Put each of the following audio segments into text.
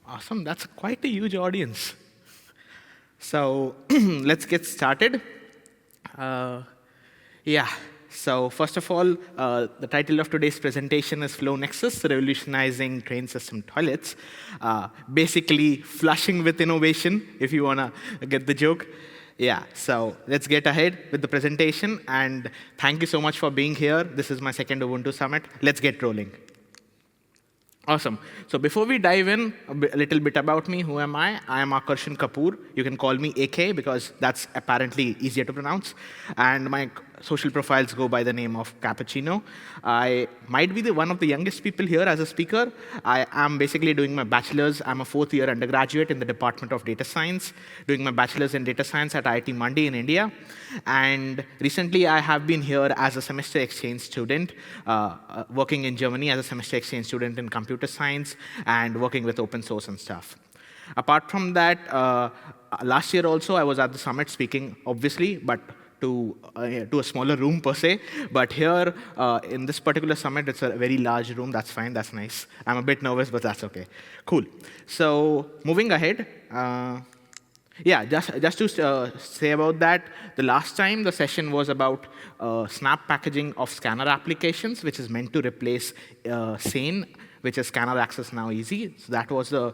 Awesome. That's quite a huge audience. So let's get started. Uh, yeah. So first of all, the title of today's presentation is Flow Nexus, Revolutionizing Train System Toilets. Basically, flushing with innovation, if you want to get the joke. Yeah, so let's get ahead with the presentation. And thank you so much for being here. This is my second Ubuntu Summit. Let's get rolling. Awesome. So before we dive in, a little bit about me. Who am I? I am Akarshan Kapoor. You can call me AK because that's apparently easier to pronounce. And my social profiles go by the name of Cappuccino. I might be one of the youngest people here as a speaker. I am basically doing my bachelor's. I'm a fourth-year undergraduate in the Department of Data Science, doing my bachelor's in data science at IIT Mandi in India. And recently, I have been here as a semester exchange student, working in Germany as a semester exchange student in computer science and working with open source and stuff. Apart from that, last year also, I was at the summit speaking, obviously, but to a smaller room per se. But here, in this particular summit, it's a very large room. That's fine. That's nice. I'm a bit nervous, but that's OK. Cool. So moving ahead, yeah, just to say about that, the last time the session was about snap packaging of scanner applications, which is meant to replace SANE, which is Scanner Access Now Easy. So that was a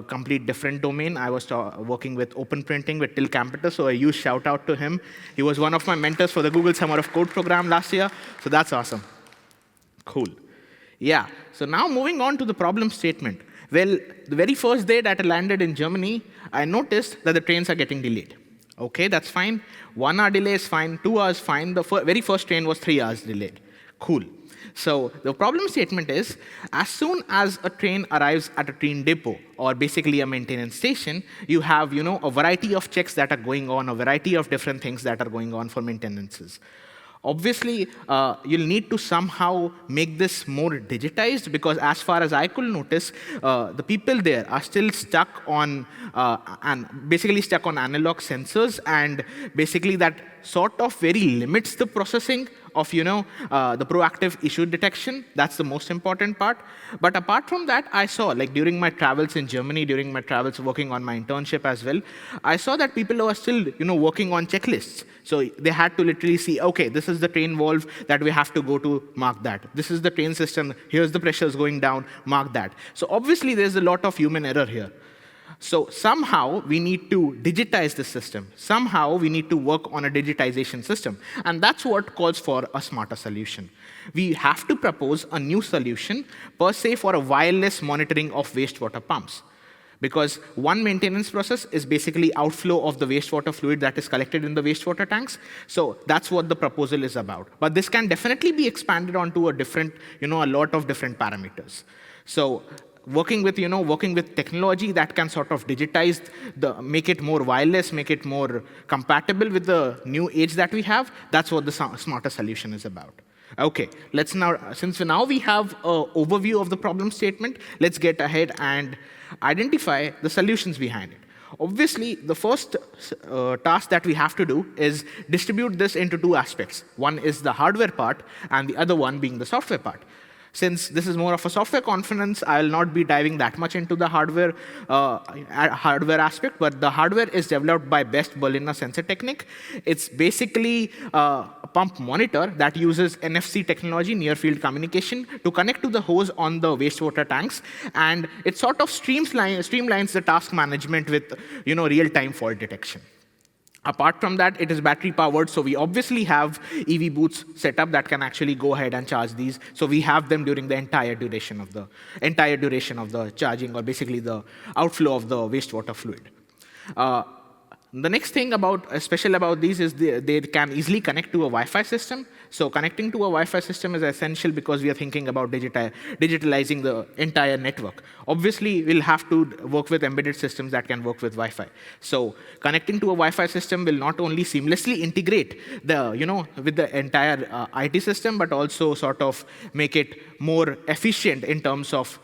complete different domain. I was working with open printing with Till Campeter, so a huge shout out to him. He was one of my mentors for the Google Summer of Code program last year, so that's awesome. Cool. Yeah, so now moving on to the problem statement. Well, the very first day that I landed in Germany, I noticed that the trains are getting delayed. OK, that's fine. 1 hour delay is fine. 2 hours fine. The very first train was 3 hours delayed. Cool. So the problem statement is, as soon as a train arrives at a train depot, or basically a maintenance station, you have a variety of checks that are going on, a variety of different things that are going on for maintenances. Obviously, you'll need to somehow make this more digitized, because as far as I could notice, the people there are still stuck on basically stuck on analog sensors, and basically that sort of very limits the processing of the proactive issue detection. That's the most important part. But apart from that, I saw, like during my travels in Germany, during my travels working on my internship as well, I saw that people were still working on checklists. So they had to literally see, OK, this is the train valve that we have to go to, mark that. This is the train system, here's the pressures going down, mark that. So obviously, there's a lot of human error here. So somehow, we need to digitize the system. Somehow, we need to work on a digitization system. And that's what calls for a smarter solution. We have to propose a new solution, per se, for a wireless monitoring of wastewater pumps. Because one maintenance process is basically outflow of the wastewater fluid that is collected in the wastewater tanks. So that's what the proposal is about. But this can definitely be expanded onto a different, a lot of different parameters. So working with technology that can sort of digitize make it more wireless, make it more compatible with the new age that we have, that's what the smarter solution is about. OK, let's now, since now we have an overview of the problem statement, let's get ahead and identify the solutions behind it. Obviously, the first task that we have to do is distribute this into two aspects. One is the hardware part, and the other one being the software part. Since this is more of a software conference, I will not be diving that much into the hardware aspect, but the hardware is developed by Best Berliner Sensor Technik. It's basically a pump monitor that uses NFC technology, near-field communication, to connect to the hose on the wastewater tanks, and it sort of streamlines the task management with real-time fault detection. Apart from that, it is battery-powered, so we obviously have EV booths set up that can actually go ahead and charge these. So we have them during the entire duration of the charging, or basically the outflow of the wastewater fluid. The next thing special about these is they can easily connect to a Wi-Fi system. So connecting to a Wi-Fi system is essential because we are thinking about digitalizing the entire network. Obviously, we'll have to work with embedded systems that can work with Wi-Fi. So connecting to a Wi-Fi system will not only seamlessly integrate with the entire IT system, but also sort of make it more efficient in terms of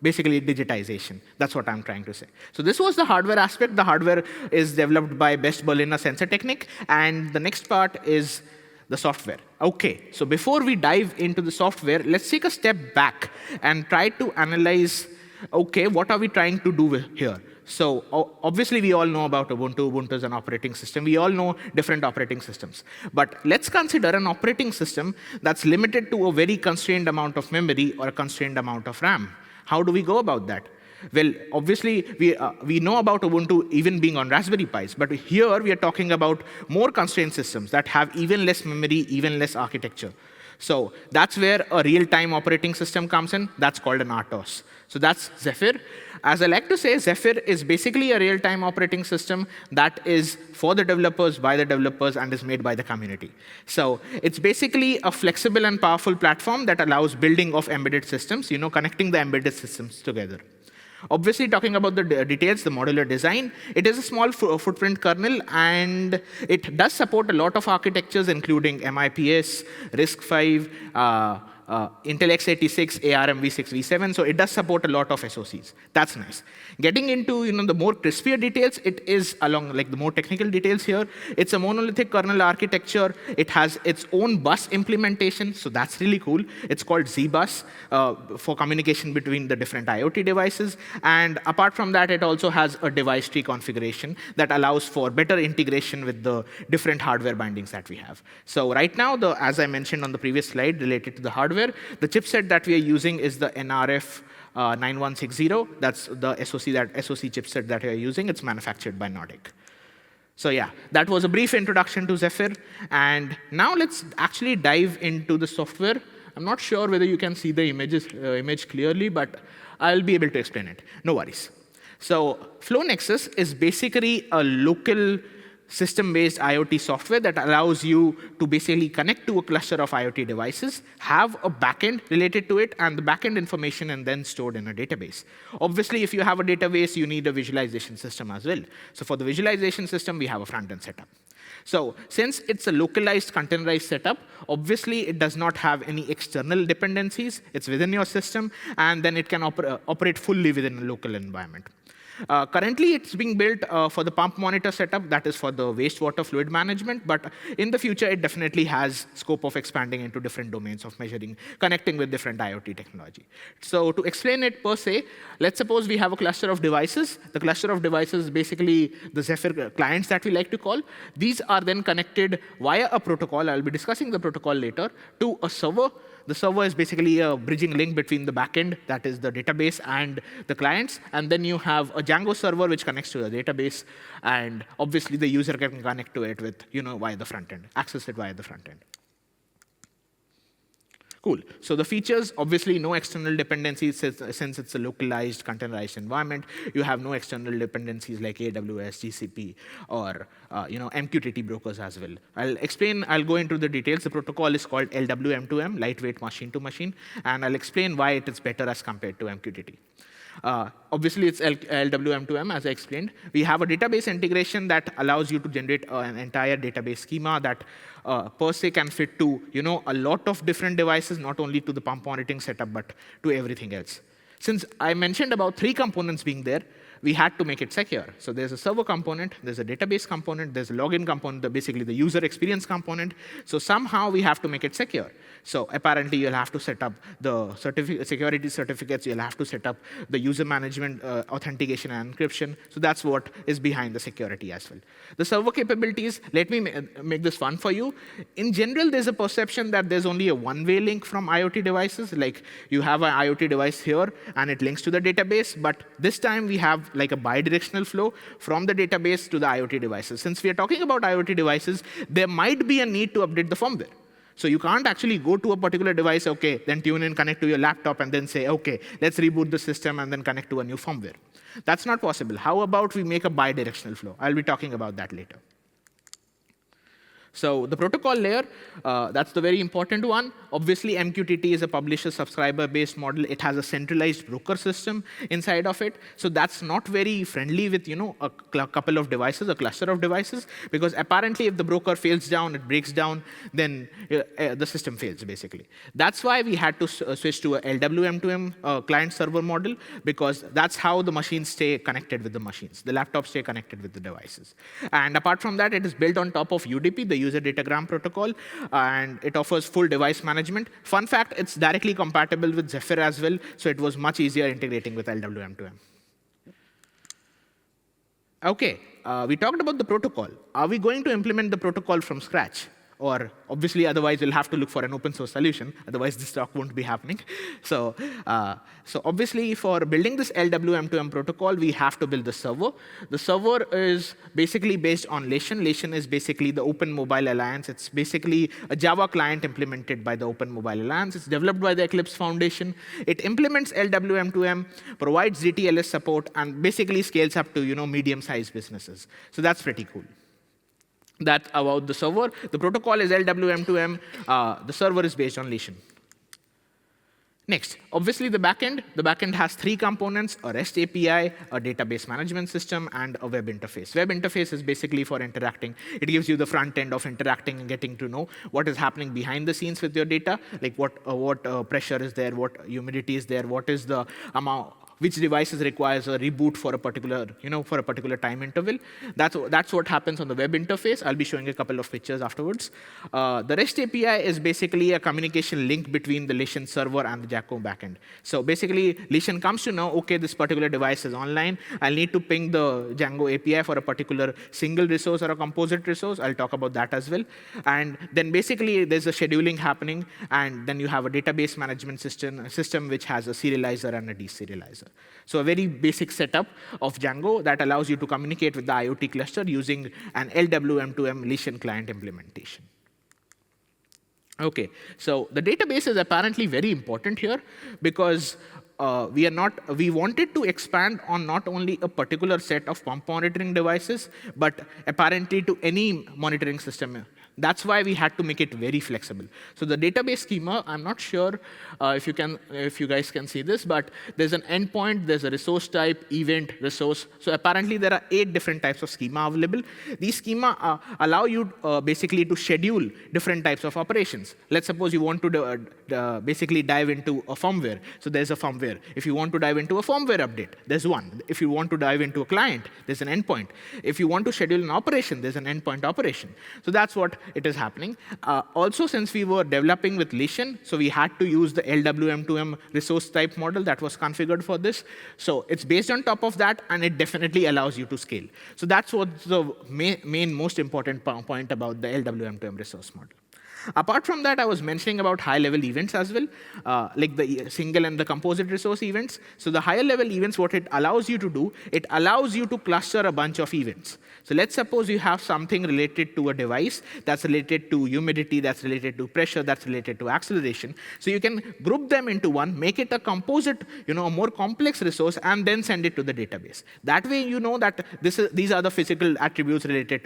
basically digitization. That's what I'm trying to say. So this was the hardware aspect. The hardware is developed by Best Berliner Sensor Technik, and the next part is the software. OK, so before we dive into the software, let's take a step back and try to analyze okay, what are we trying to do here? So obviously, we all know about Ubuntu. Ubuntu is an operating system. We all know different operating systems. But let's consider an operating system that's limited to a very constrained amount of memory or a constrained amount of RAM. How do we go about that? Well, obviously, we know about Ubuntu even being on Raspberry Pis, but here we are talking about more constrained systems that have even less memory, even less architecture. So that's where a real-time operating system comes in. That's called an RTOS. So that's Zephyr. As I like to say, Zephyr is basically a real-time operating system that is for the developers, by the developers, and is made by the community. So it's basically a flexible and powerful platform that allows building of embedded systems, connecting the embedded systems together. Obviously, talking about the details, the modular design, it is a small footprint kernel, and it does support a lot of architectures, including MIPS, RISC-V, Intel x86, ARM v6, v7, so it does support a lot of SoCs. That's nice. Getting into the more crispier details, it is along like the more technical details here. It's a monolithic kernel architecture. It has its own bus implementation, so that's really cool. It's called zbus for communication between the different IoT devices. And apart from that, it also has a device tree configuration that allows for better integration with the different hardware bindings that we have. So right now, as I mentioned on the previous slide related to the hardware, the chipset that we are using is the NRF 9160. That's the SoC chipset that we are using. It's manufactured by Nordic. So yeah, that was a brief introduction to Zephyr. And now let's actually dive into the software. I'm not sure whether you can see the image clearly, but I'll be able to explain it. No worries. So FlowNexus is basically a local system-based IoT software that allows you to basically connect to a cluster of IoT devices, have a backend related to it, and the backend information and then stored in a database. Obviously, if you have a database, you need a visualization system as well. So for the visualization system, we have a front-end setup. So since it's a localized containerized setup, obviously it does not have any external dependencies. It's within your system, and then it can operate fully within a local environment. Currently, it's being built for the pump monitor setup, that is for the wastewater fluid management, but in the future, it definitely has scope of expanding into different domains of measuring, connecting with different IoT technology. So to explain it per se, let's suppose we have a cluster of devices. The cluster of devices is basically the Zephyr clients that we like to call. These are then connected via a protocol. I'll be discussing the protocol later, to a server. The server is basically a bridging link between the backend, that is the database, and the clients. And then you have a Django server, which connects to the database. And obviously, the user can connect to it with, via the front end, access it via the front end. Cool. So the features, obviously, no external dependencies since it's a localized, containerized environment. You have no external dependencies like AWS, GCP, or MQTT brokers as well. I'll go into the details. The protocol is called LWM2M, lightweight machine-to-machine, and I'll explain why it is better as compared to MQTT. Obviously, it's LWM2M, as I explained. We have a database integration that allows you to generate an entire database schema that per se can fit to a lot of different devices, not only to the pump monitoring setup, but to everything else. Since I mentioned about 3 components being there, we had to make it secure. So there's a server component, there's a database component, there's a login component, basically the user experience component. So somehow we have to make it secure. So apparently you'll have to set up the security certificates, you'll have to set up the user management, authentication and encryption. So that's what is behind the security as well. The server capabilities, let me make this fun for you. In general, there's a perception that there's only a one-way link from IoT devices. Like you have an IoT device here and it links to the database, but this time we have like a bidirectional flow from the database to the IoT devices. Since we are talking about IoT devices, there might be a need to update the firmware. So you can't actually go to a particular device, okay, then tune in, connect to your laptop, and then say, okay, let's reboot the system and then connect to a new firmware. That's not possible. How about we make a bidirectional flow? I'll be talking about that later. So the protocol layer, that's the very important one. Obviously, MQTT is a publisher-subscriber-based model. It has a centralized broker system inside of it. So that's not very friendly with a couple of devices, a cluster of devices, because apparently if the broker fails down, it breaks down, then the system fails, basically. That's why we had to switch to a LWM2M client-server model, because that's how the machines stay connected with the machines. The laptops stay connected with the devices. And apart from that, it is built on top of UDP, the user datagram protocol, and it offers full device management management. Fun fact, it's directly compatible with Zephyr as well, so it was much easier integrating with LWM2M. Okay, we talked about the protocol. Are we going to implement the protocol from scratch? Or obviously, otherwise, we'll have to look for an open source solution. Otherwise, this talk won't be happening. So obviously, for building this LWM2M protocol, we have to build the server. The server is basically based on Lation. Lation is basically the Open Mobile Alliance. It's basically a Java client implemented by the Open Mobile Alliance. It's developed by the Eclipse Foundation. It implements LWM2M, provides ZTLS support, and basically scales up to medium-sized businesses. So that's pretty cool. That's about the server. The protocol is LWM2M. The server is based on Lation. Next, obviously the backend. The backend has 3 components: a REST API, a database management system, and a web interface. Web interface is basically for interacting. It gives you the front end of interacting and getting to know what is happening behind the scenes with your data, like what pressure is there, what humidity is there, what is the amount, which devices requires a reboot for a particular time interval. That's what happens on the web interface. I'll be showing a couple of pictures afterwards. The REST API is basically a communication link between the Lation server and the Django backend. So basically, Lation comes to know, okay, this particular device is online. I'll need to ping the Django API for a particular single resource or a composite resource. I'll talk about that as well. And then basically, there's a scheduling happening, and then you have a database management system which has a serializer and a deserializer. So a very basic setup of Django that allows you to communicate with the IoT cluster using an LWM2M Lation client implementation. Okay, so the database is apparently very important here because we wanted to expand on not only a particular set of pump monitoring devices, but apparently to any monitoring system. That's why we had to make it very flexible. So the database schema, I'm not sure if you guys can see this, but there's an endpoint, there's a resource type, event, resource. So apparently there are 8 different types of schema available. These schema allow you basically to schedule different types of operations. Let's suppose you want to basically dive into a firmware. So there's a firmware. If you want to dive into a firmware update, there's one. If you want to dive into a client, there's an endpoint. If you want to schedule an operation, there's an endpoint operation. So that's what it is happening. Also, since we were developing with Lation, so we had to use the LWM2M resource type model that was configured for this. So it's based on top of that, and it definitely allows you to scale. So that's what's the main most important point about the LWM2M resource model. Apart from that, I was mentioning about high-level events as well, like the single and the composite resource events. So the higher-level events, what it allows you to do, it allows you to cluster a bunch of events. So let's suppose you have something related to a device that's related to humidity, that's related to pressure, that's related to acceleration. So you can group them into one, make it a composite, a more complex resource, and then send it to the database. That way, you know that these are the physical attributes related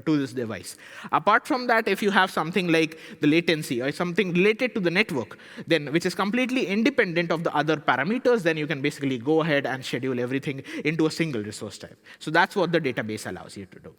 to this device. Apart from that, if you have something like the latency or something related to the network, then which is completely independent of the other parameters, then you can basically go ahead and schedule everything into a single resource type. So that's what the database allows you to do.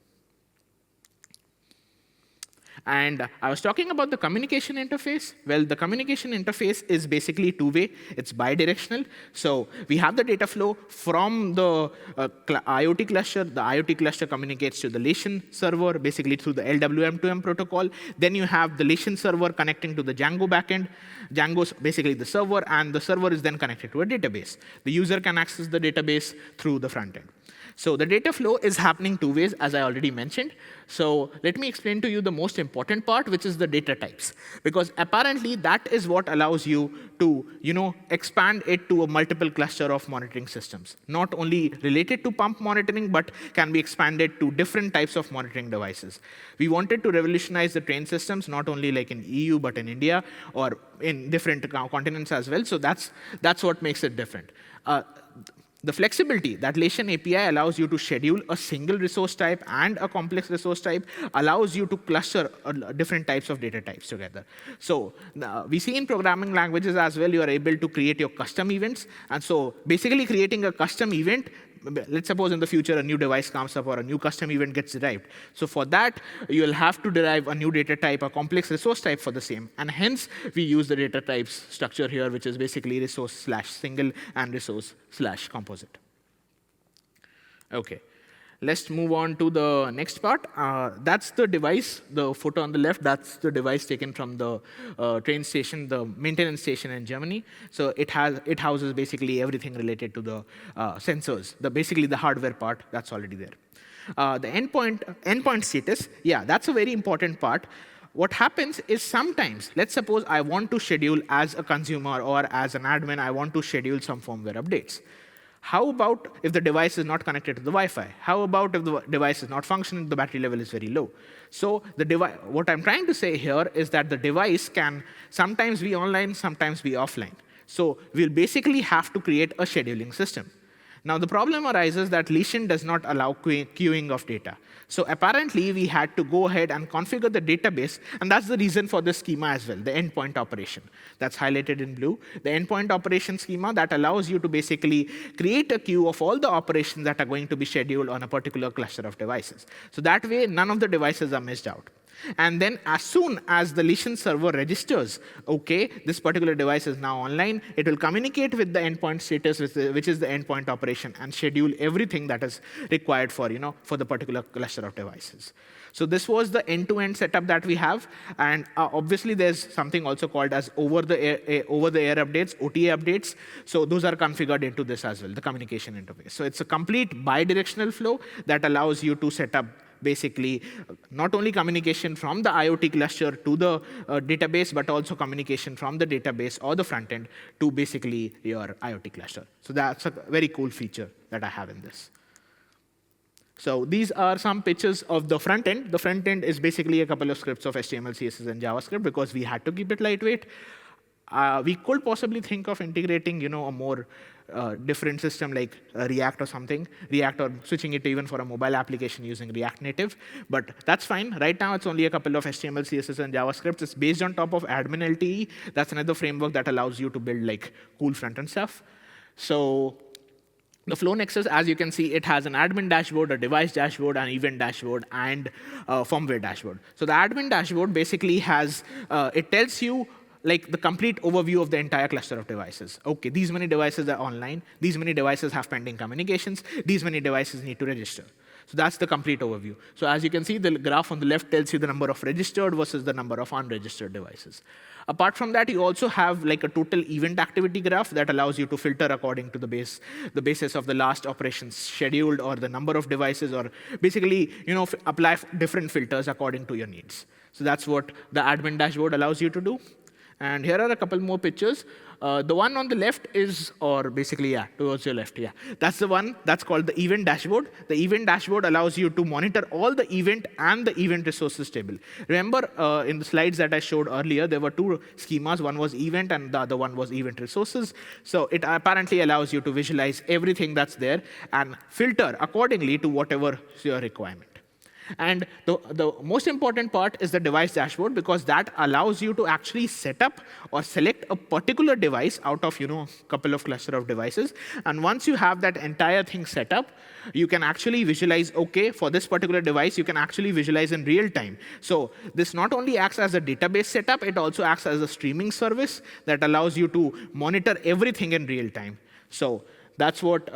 And I was talking about the communication interface. Well, the communication interface is basically two-way. It's bidirectional. So we have the data flow from the IoT cluster. The IoT cluster communicates to the Lation server, basically through the LWM2M protocol. Then you have the Lation server connecting to the Django backend. Django's basically the server, and the server is then connected to a database. The user can access the database through the front end. So the data flow is happening 2 ways, as I already mentioned. So let me explain to you the most important part, which is the data types. Because apparently, that is what allows you to expand it to a multiple cluster of monitoring systems. Not only related to pump monitoring, but can be expanded to different types of monitoring devices. We wanted to revolutionize the train systems, not only like in EU, but in India, or in different continents as well. So that's what makes it different. The flexibility that Lation API allows you to schedule a single resource type and a complex resource type allows you to cluster different types of data types together. So we see in programming languages as well, you are able to create your custom events. And so basically creating a custom event, let's suppose in the future a new device comes up or a new custom event gets derived. So for that, you'll have to derive a new data type, a complex resource type for the same. And hence, we use the data types structure here, which is basically resource/single and resource/composite. Okay. Let's move on to the next part. That's the device, the photo on the left, that's the device taken from the train station, the maintenance station in Germany. So it houses basically everything related to the sensors, basically the hardware part that's already there. The endpoint status, yeah, that's a very important part. What happens is sometimes, let's suppose I want to schedule as a consumer or as an admin, I want to schedule some firmware updates. How about if the device is not connected to the Wi-Fi? How about if the device is not functioning, the battery level is very low? So what I'm trying to say here is that the device can sometimes be online, sometimes be offline. So we'll basically have to create a scheduling system. Now, the problem arises that Lesion does not allow queuing of data. So apparently, we had to go ahead and configure the database, and that's the reason for this schema as well, the endpoint operation. That's highlighted in blue. The endpoint operation schema that allows you to basically create a queue of all the operations that are going to be scheduled on a particular cluster of devices. So that way, none of the devices are missed out. And then as soon as the Lesion server registers, OK, this particular device is now online, it will communicate with the endpoint status, which is the endpoint operation, and schedule everything that is required for the particular cluster of devices. So this was the end-to-end setup that we have. And obviously, there's something also called as over-the-air updates, OTA updates. So those are configured into this as well, the communication interface. So it's a complete bi-directional flow that allows you to set up basically not only communication from the IoT cluster to the database, but also communication from the database or the front end to basically your IoT cluster. So that's a very cool feature that I have in this. So these are some pictures of the front end. The front end is basically a couple of scripts of HTML, CSS, and JavaScript because we had to keep it lightweight. We could possibly think of integrating, a more different system like React or something, React, or switching it even for a mobile application using React Native. But that's fine. Right now, it's only a couple of HTML, CSS, and JavaScript. It's based on top of admin LTE. That's another framework that allows you to build like cool front-end stuff. So the Flow Nexus, as you can see, it has an admin dashboard, a device dashboard, an event dashboard, and a firmware dashboard. So the admin dashboard basically has, it tells you like the complete overview of the entire cluster of devices. OK, these many devices are online. These many devices have pending communications. These many devices need to register. So that's the complete overview. So as you can see, the graph on the left tells you the number of registered versus the number of unregistered devices. Apart from that, you also have like a total event activity graph that allows you to filter according to the basis of the last operations scheduled or the number of devices, or basically apply different filters according to your needs. So that's what the admin dashboard allows you to do. And here are a couple more pictures. The one on the left is, or basically, yeah, towards your left, yeah. That's the one that's called the event dashboard. The event dashboard allows you to monitor all the event and the event resources table. Remember, in the slides that I showed earlier, there were two schemas. One was event, and the other one was event resources. So it apparently allows you to visualize everything that's there and filter accordingly to whatever is your requirement. And the most important part is the device dashboard, because that allows you to actually set up or select a particular device out of a couple of cluster of devices. And once you have that entire thing set up, you can actually visualize, OK, for this particular device, you can actually visualize in real time. So this not only acts as a database setup, it also acts as a streaming service that allows you to monitor everything in real time. So that's what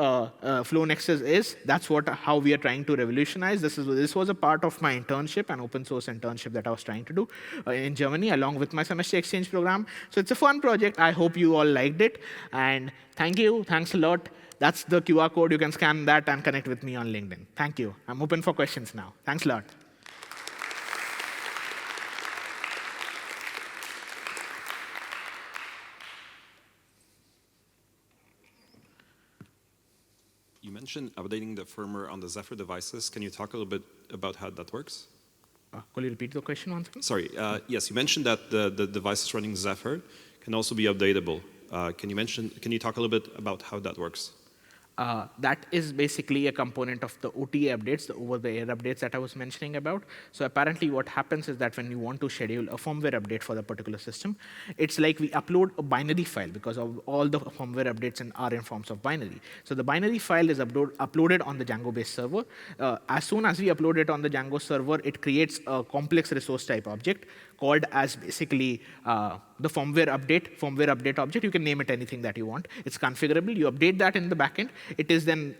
Flow Nexus is. That's how we are trying to revolutionize. This was a part of my internship, an open source internship that I was trying to do in Germany, along with my semester exchange program. So it's a fun project. I hope you all liked it. And thank you. Thanks a lot. That's the QR code. You can scan that and connect with me on LinkedIn. Thank you. I'm open for questions now. Thanks a lot. You mentioned updating the firmware on the Zephyr devices. Can you talk a little bit about how that works? Could you repeat the question once again? Sorry. Yes, you mentioned that the devices running Zephyr can also be updatable. Can you talk a little bit about how that works? That is basically a component of the OTA updates, the over-the-air updates that I was mentioning about. So apparently what happens is that when you want to schedule a firmware update for the particular system, it's like we upload a binary file, because of all the firmware updates are in forms of binary. So the binary file is uploaded on the Django-based server. As soon as we upload it on the Django server, it creates a complex resource type object called as basically the firmware update object. You can name it anything that you want. It's configurable. You update that in the backend. It is then,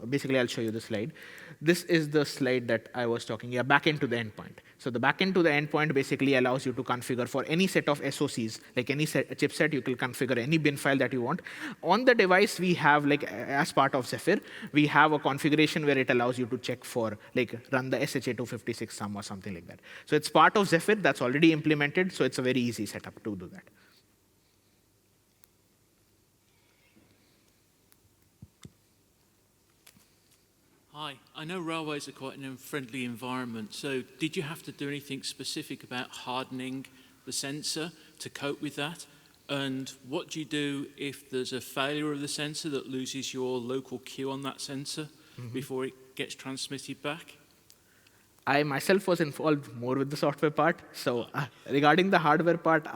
basically, I'll show you the slide. This is the slide that I was talking about, backend to the endpoint. So the backend to the endpoint basically allows you to configure for any set of SoCs, like any chipset, you can configure any bin file that you want. On the device, we have, like, as part of Zephyr, we have a configuration where it allows you to check for, like, run the SHA-256 sum or something like that. So it's part of Zephyr that's already implemented, so it's a very easy setup to do that. Hi, I know railways are quite an unfriendly environment, so did you have to do anything specific about hardening the sensor to cope with that? And what do you do if there's a failure of the sensor that loses your local queue on that sensor before it gets transmitted back? I myself was involved more with the software part. So regarding the hardware part,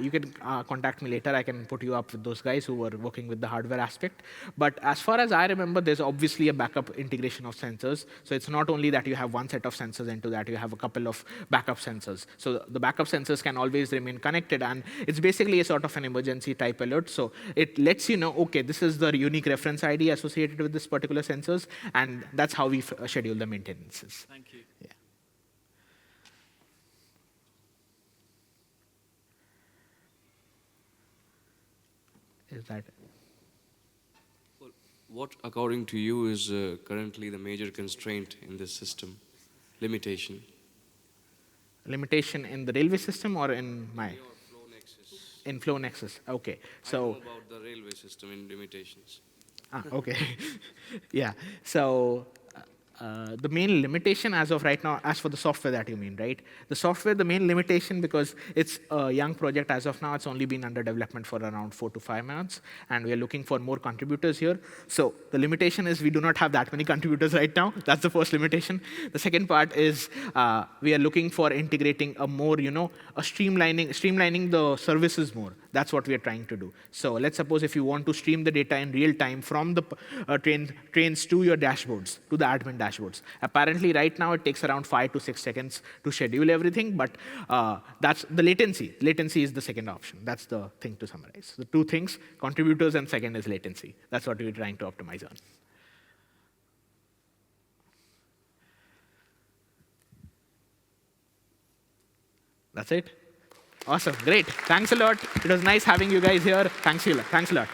you can contact me later. I can put you up with those guys who were working with the hardware aspect. But as far as I remember, there's obviously a backup integration of sensors. So it's not only that you have one set of sensors into that, you have a couple of backup sensors. So the backup sensors can always remain connected. And it's basically a sort of an emergency type alert. So it lets you know, OK, this is the unique reference ID associated with this particular sensors. And that's how we schedule the maintenances. Thank you. Yeah. Is that? Well, what, according to you, is currently the major constraint in this system? Limitation? Limitation in the railway system or in my? Your flow nexus. In flow nexus. OK. I So. know about the railway system in limitations. OK. Yeah. So the main limitation as of right now, as for the software that you mean, right? The software, the main limitation, because it's a young project as of now, it's only been under development for around 4 to 5 months, and we are looking for more contributors here. So the limitation is we do not have that many contributors right now. That's the first limitation. The second part is we are looking for integrating a more, streamlining the services more. That's what we are trying to do. So let's suppose if you want to stream the data in real time from the trains to your dashboards, to the admin dashboards. Apparently, right now, it takes around 5 to 6 seconds to schedule everything, but that's the latency. Latency is the second option. That's the thing to summarize. The two things, contributors, and second is latency. That's what we're trying to optimize on. That's it. Awesome, great. Thanks a lot. It was nice having you guys here. Thanks a lot.